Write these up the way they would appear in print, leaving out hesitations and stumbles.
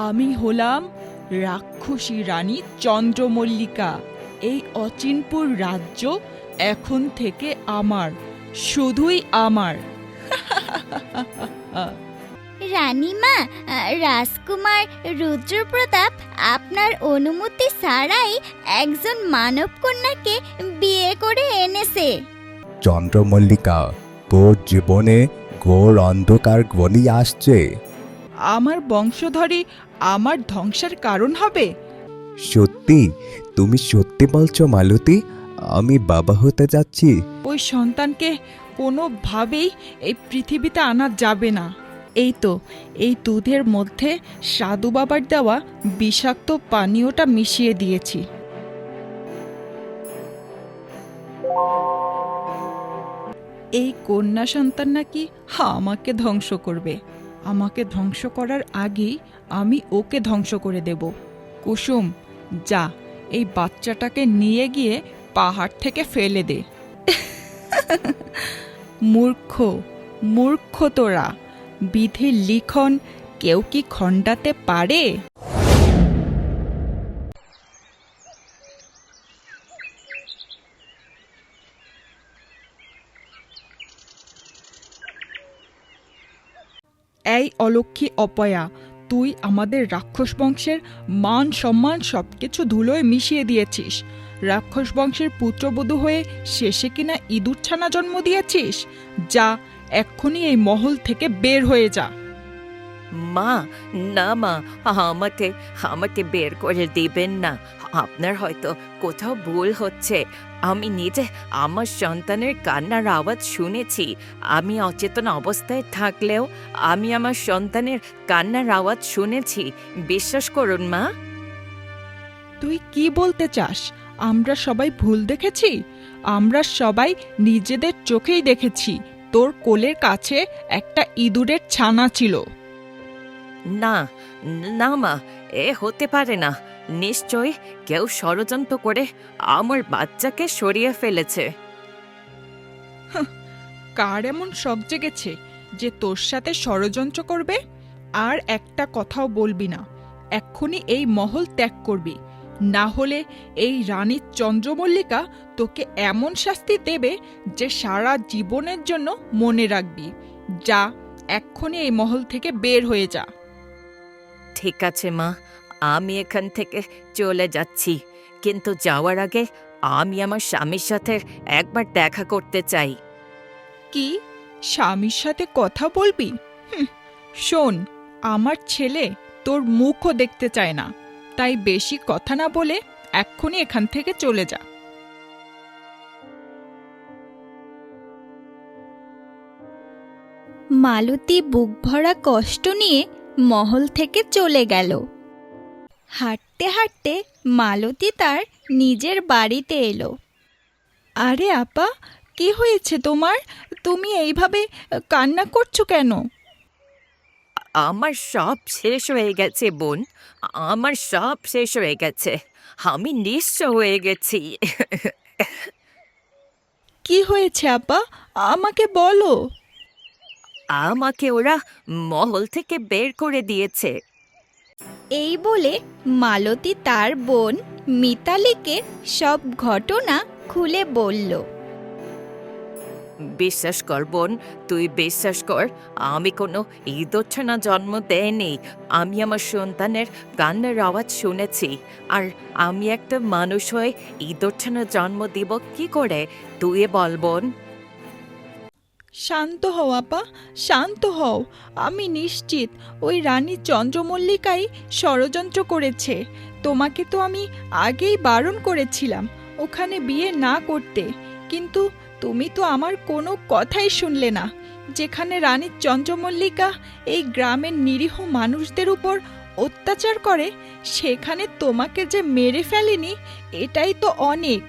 আমি হলাম রাক্ষসী রানী চন্দ্রমল্লিকা। এই অচিনপুর রাজ্য এখন থেকে আমার, শুধুই আমার। রানীমা, রাজকুমার রুদ্রপ্রতাপ আপনার অনুমতি ছাড়াই একজন মানব কন্যাকে বিয়ে করে এনেছে। চন্দ্রমল্লিকা, তোর জীবনে ঘোর অন্ধকার ঘনিয়ে আসছে। আমার বংশধরই আমার ধ্বংসের কারণ হবে। সত্যি? তুমি সত্যি বলছো মালতী? আমি বাবা হতে যাচ্ছি। ওই সন্তানকে কোনোভাবেই এই পৃথিবীতে আনা যাবে না। এই তো, এই দুধের মধ্যে সাধু বাবার দেওয়া বিষাক্ত পানীয়টা মিশিয়ে দিয়েছি। এই কন্যা সন্তান নাকি আমাকে ধ্বংস করবে। আমাকে ধ্বংস করার আগেই আমি ওকে ধ্বংস করে দেব। কুসুম, যা, এই বাচ্চাটাকে নিয়ে গিয়ে পাহাড় থেকে ফেলে দে। মূর্খ, মূর্খ তোরা! বিধির লিখন কেউ কি খণ্ডাতে পারে? এই অলক্ষী অপয়া, তুই আমাদের রাক্ষস বংশের মান সম্মান সবকিছু ধুলোয় মিশিয়ে দিয়েছিস। রাক্ষস বংশের পুত্রবধূ হয়ে শেষে কিনা ইঁদুর ছানা জন্ম দিয়েছিস। যা, এক্ষুনি এই মহল থেকে বের হয়ে যা। মা, না মা, আমাকে আমাকে বের করে দিবেন না। আপনার হয়তো কোথাও ভুল হচ্ছে। আমি নিজে আমার সন্তানের কান্নার আওয়াজ শুনেছি। আমি অচেতন অবস্থায় থাকলেও আমি আমার সন্তানের কান্নার আওয়াজ শুনেছি। বিশ্বাস করুন মা। তুই কি বলতে চাস? আমরা সবাই ভুল দেখেছি? আমরা সবাই নিজেদের চোখেই দেখেছি তোর কোলের কাছে একটা ইঁদুরের ছানা ছিল। না, না মা, এ হতে পারে না। নিশ্চয়ই কেউ ষড়যন্ত্র করে আমার বাচ্চাকে সরিয়ে ফেলেছে। কার এমন শখ জেগেছে যে তোর সাথে ষড়যন্ত্র করবে? আর একটা কথাও বলবি না। এক্ষুনি এই মহল ত্যাগ করবি, না হলে এই রানী চন্দ্রমল্লিকা তোকে এমন শাস্তি দেবে যে সারা জীবনের জন্য মনে রাখবি। যা, এক্ষুনি এই মহল থেকে বের হয়ে যা। ঠিক আছে মা, আমি এখান থেকে চলে যাচ্ছি। কিন্তু যাওয়ার আগে আমি আমার স্বামীর সাথে একবার দেখা করতে চাই। কি, স্বামীর সাথে কথা বলবি? শোন, আমার ছেলে তোর মুখও দেখতে চায় না, তাই বেশি কথা না বলে এক্ষুনি এখান থেকে চলে যা। মালতী বুক ভরা কষ্ট নিয়ে মহল থেকে চলে গেল। হাঁটতে হাঁটতে মালতী তার নিজের বাড়িতে এলো। আরে আপা, কি হয়েছে তোমার? তুমি এইভাবে কান্না করছো কেন? আমার সব শেষ হয়ে গেছে বোন, আমার সব শেষ হয়ে গেছে। আমি নিঃস্ব হয়ে গেছি। কি হয়েছে আপা, আমাকে বলো। আমাকে ওরা মহল থেকে বের করে দিয়েছে। এই বলে মালতী তার বোন মিতালিকে সব ঘটনা খুলে বলল। বিশ্বাস কর বোন, তুই বিশ্বাস কর, আমি কোনো ইঁদুরছানা জন্ম দেয়নি। আমি আমার সন্তানের কান্নার আওয়াজ শুনেছি। আর আমি একটা মানুষ হয়ে ইঁদুরছানা জন্ম দিব কি করে? তুই বল বোন। শান্ত হও আপা, শান্ত হও। আমি নিশ্চিত ওই রানী চন্দ্রমল্লিকাই ষড়যন্ত্র করেছে। তোমাকে তো আমি আগেই বারণ করেছিলাম ওখানে বিয়ে না করতে, কিন্তু তুমি তো আমার কোনো কথাই শুনলে না। যেখানে রানী চন্দ্রমল্লিকা এই গ্রামের নিরীহ মানুষদের উপর অত্যাচার করে, সেখানে তোমাকে যে মেরে ফেলেনি এটাই তো অনেক।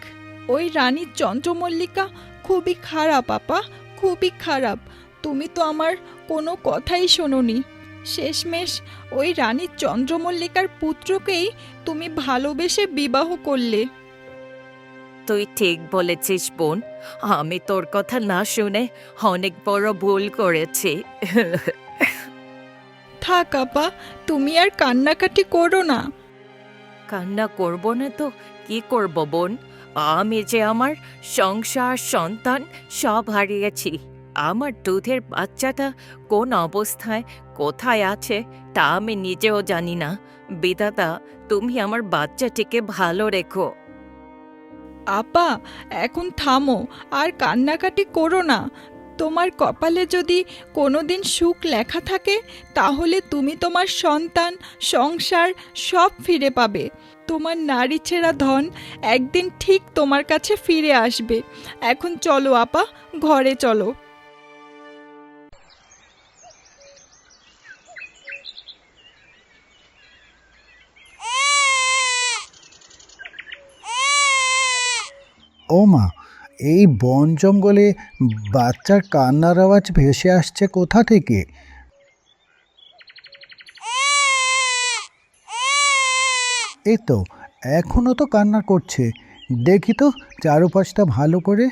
ওই রানী চন্দ্রমল্লিকা খুবই খারাপ আপা, খুবই খারাপ। তুমি তো আমার কোনো কথাই শোনোনি। শেষমেশ ওই রানী চন্দ্রমল্লিকার পুত্রকেই তুমি ভালোবেসে বিবাহ করলে। তুই ঠিক বলেছিস বোন, আমি তোর কথা না শুনে অনেক বড় ভুল করেছি। থাক আপা, তুমি আর কান্নাকাটি করো না। কান্না করব না তো কি করব বোন? আমি যে আমার সংসার সন্তান সব হারিয়েছি। আমার দুধের বাচ্চাটা কোন অবস্থায় কোথায় আছে তা আমি নিজেও জানি না। বিধাতা, তুমি আমার বাচ্চাটিকে ভালো রেখো। আপা, এখন থামো, আর কান্নাকাটি করো না। তোমার কপালে যদি কোনোদিন সুখ লেখা থাকে, তাহলে তুমি তোমার সন্তান, সংসার সব ফিরে পাবে। তোমার নারী ছেঁড়া ধন একদিন ঠিক তোমার কাছে ফিরে আসবে। এখন চলো আপা, ঘরে চলো। ও মা, এই বন জঙ্গলে বাচ্চার কান্নার আওয়াজ ভেসে আসছে কোথা থেকে? এই তো, এখনো তো কান্না করছে। দেখি তো চারপাশটা ভালো করে।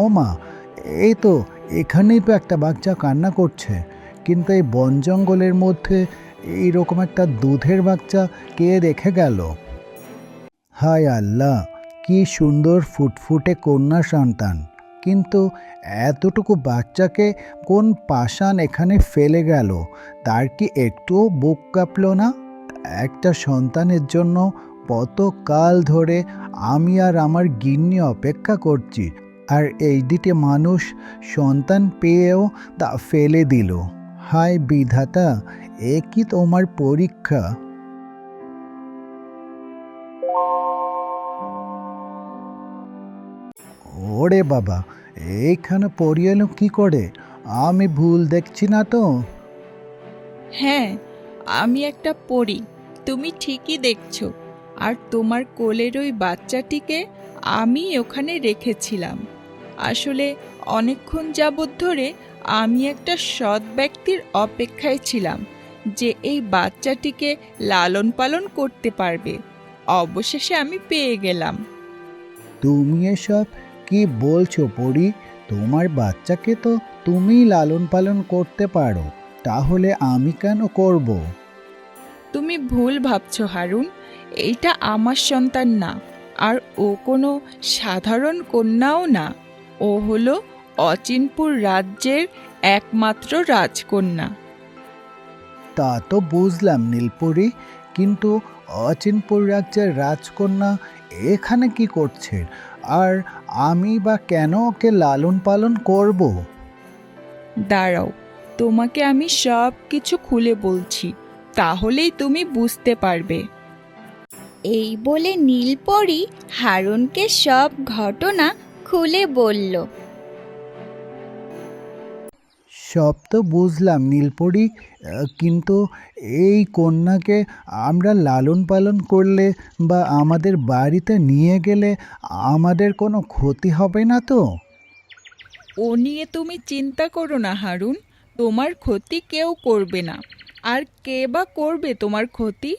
ও মা, এই তো, এখানেই তো একটা বাচ্চা কান্না করছে। কিন্তু এই বন জঙ্গলের মধ্যে এইরকম একটা দুধের বাচ্চা কে রেখে গেল? হায় আল্লাহ, কি সুন্দর ফুটফুটে কন্যা সন্তান, কিন্তু এতটুকু বাচ্চাকে কোন পাষাণ এখানে ফেলে গেল? তার কি একটুও বুক কাঁপল না? একটা সন্তানের জন্য কত কাল ধরে আমি আর আমার গিন্নি অপেক্ষা করছি, আর এই দিকে মানুষ সন্তান পেয়েও তা ফেলে দিল। হায় বিধাতা, এ কি তোমার পরীক্ষা? ওরে বাবা, এইখানে পড়ে এলো কি করে? আমি ভুল দেখছি না তো? হ্যাঁ, আমি একটা পরী, তুমি ঠিকই দেখছো। আর তোমার কোলের ওই বাচ্চাটিকে আমি ওখানে রেখেছিলাম। আসলে অনেকক্ষণ যাবৎ ধরে আমি একটা সৎ ব্যক্তির অপেক্ষায় ছিলাম, যে এই বাচ্চাটিকে লালন পালন করতে পারবে। অবশেষে আমি পেয়ে গেলাম। তুমি এসব কি বলছো পরি? তোমার বাচ্চাকে তো তুমিই লালন পালন করতে পারো, তাহলে আমি কেন করব? তুমি ভুল ভাবছো হারুন, এইটা আমার সন্তান না, আর ও কোনো সাধারণ কন্যাও না। ও হলো অচিনপুর রাজ্যের একমাত্র রাজকন্যা। তা তো বুঝলাম নীলপরি, কিন্তু অচিনপুর রাজ্যের রাজকন্যা এখানে কি করছে? আর আমি বা কেন ওকে লালন পালন করব? দাঁড়াও, তোমাকে আমি সব কিছু খুলে বলছি, তাহলেই তুমি বুঝতে পারবে। এই বলে নীলপরি হারুনকে সব ঘটনা খুলে বলল। সব তো বুঝলাম নীলপরি, কিন্তু এই কন্যাকে আমরা লালন পালন করলে বা আমাদের বাড়িতে নিয়ে গেলে আমাদের কোনো ক্ষতি হবে না তো? ও নিয়ে তুমি চিন্তা করো না হারুন, তোমার ক্ষতি কেউ করবে না। আর কে বা করবে তোমার ক্ষতি?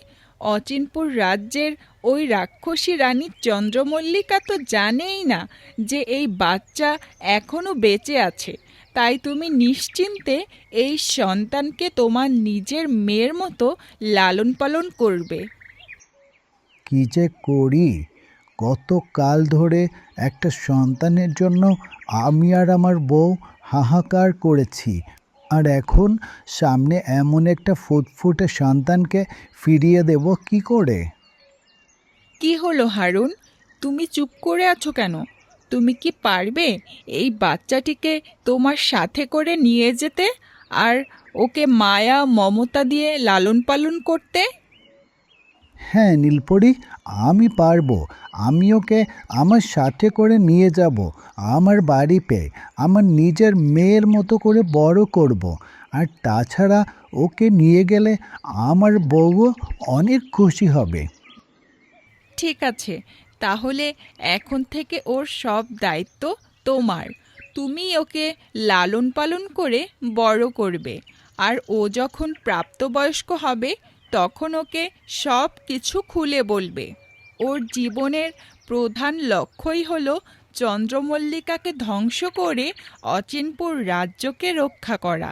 অচিনপুর রাজ্যের ওই রাক্ষসী রানী চন্দ্রমল্লিকা তো জানেই না যে এই বাচ্চা এখনো বেঁচে আছে। তাই তুমি নিশ্চিন্তে এই সন্তানকে তোমার নিজের মেয়ের মতো লালন পালন করবে। কি যে করি! কত কাল ধরে একটা সন্তানের জন্য আমি আর আমার বউ হাহাকার করেছি, আর এখন সামনে এমন একটা ফুটফুটে সন্তানকে ফিরিয়ে দেব কি করে? কি হলো হারুন, তুমি চুপ করে আছো কেন? তুমি কি পারবে এই বাচ্চাটিকে তোমার সাথে করে নিয়ে যেতে, আর ওকে মায়া মমতা দিয়ে লালন পালন করতে? হ্যাঁ নীলপরি, আমি পারবো। আমি ওকে আমার সাথে করে নিয়ে যাব, আমার বাড়িতে আমার নিজের মেয়ের মতো করে বড় করব। আর তাছাড়া ওকে নিয়ে গেলে আমার বউও অনেক খুশি হবে। ঠিক আছে, তাহলে এখন থেকে ওর সব দায়িত্ব তোমার। তুমি ওকে লালন পালন করে বড় করবে, আর ও যখন প্রাপ্তবয়স্ক হবে তখন ওকে সব কিছু খুলে বলবে। ওর জীবনের প্রধান লক্ষ্যই হলো চন্দ্রমল্লিকাকে ধ্বংস করে অচিনপুর রাজ্যকে রক্ষা করা।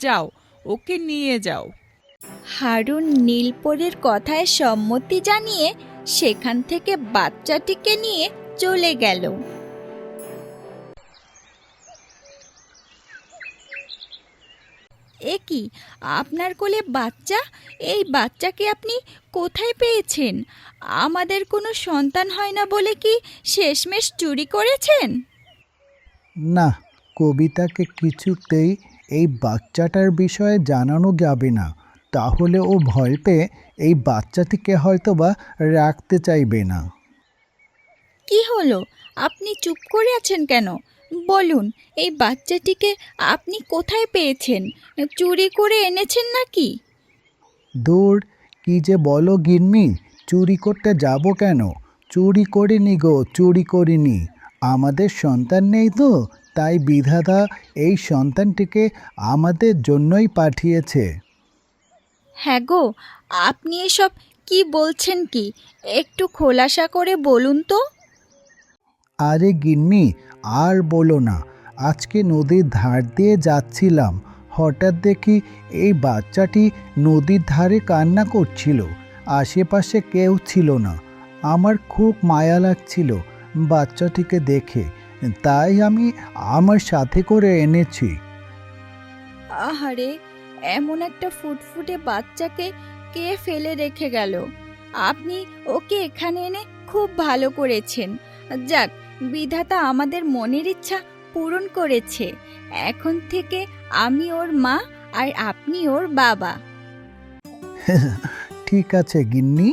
যাও, ওকে নিয়ে যাও। হারুন নীলপরীর কথায় সম্মতি জানিয়ে সেখান থেকে বাচ্চাটিকে নিয়ে চলে গেল। এ কি, আপনার কোলে বাচ্চা? এই বাচ্চাকে আপনি কোথায় পেয়েছেন? আমাদের কোনো সন্তান হয় না বলে কি শেষমেশ চুরি করেছেন? না, কবিতাকে কিছুতেই এই বাচ্চাটার বিষয়ে জানানো যাবে না, তাহলে ও ভয় পেয়ে এই বাচ্চাটিকে হয়তোবা রাখতে চাইবে না। কি হলো, আপনি চুপ করে আছেন কেন? বলুন, এই বাচ্চাটিকে আপনি কোথায় পেয়েছেন? চুরি করে এনেছেন নাকি? দূর, কি যে বলো গিন্নি, চুরি করতে যাব কেন? চুরি করিনি গো, চুরি করিনি। আমাদের সন্তান নেই তো, তাই বিধাতা এই সন্তানটিকে আমাদের জন্যই পাঠিয়েছে। হ্যাঁ গো, আপনি এসব কি বলছেন কি? একটু খোলাসা করে বলুন তো। আরে গিন্নি, আর বলো না। আজকে নদীর ধার দিয়ে যাচ্ছিলাম, হঠাৎ দেখি এই বাচ্চাটি নদীর ধারে কান্না করছিল। আশেপাশে কেউ ছিল না। আমার খুব মায়া লাগছিল বাচ্চাটিকে দেখে, তাই আমি আমার সাথে করে এনেছি। আহারে, এমন একটা ফুটফুটে বাচ্চাকে কে ফেলে রেখে গেল? আপনি ওকে এখানে এনে খুব ভালো করেছেন। যাক, বিধাতা আমাদের মনের ইচ্ছা পূরণ করেছে। এখন থেকে আমি ওর মা আর আপনি ওর বাবা। ঠিক আছে গিন্নি,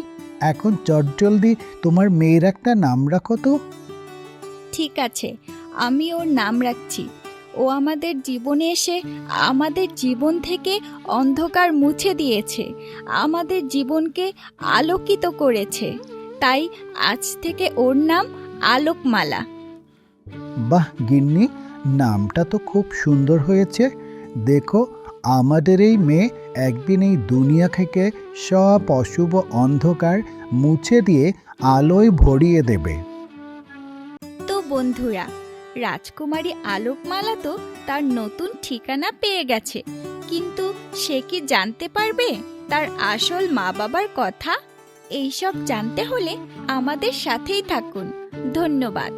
এখন চটজলদি তোমার মেয়ের একটা নাম রাখো তো। ঠিক আছে, আমি ওর নাম রাখছি। ও আমাদের জীবনে এসে আমাদের জীবন থেকে অন্ধকার মুছে দিয়েছে, আমাদের জীবনকে আলোকিত করেছে। তাই আজ থেকে ওর নাম আলোকমালা। বাহ গিন্নি, নামটা তো খুব সুন্দর হয়েছে। দেখো, আমাদের এই মেয়ে একদিন এই দুনিয়া থেকে সব অশুভ অন্ধকার মুছে দিয়ে আলোয় ভরিয়ে দেবে। তো বন্ধুরা, রাজকুমারী আলোকমালা তো তার নতুন ঠিকানা পেয়ে গেছে, কিন্তু সে কি জানতে পারবে তার আসল মা বাবার কথা? এইসব জানতে হলে আমাদের সাথেই থাকুন। ধন্যবাদ।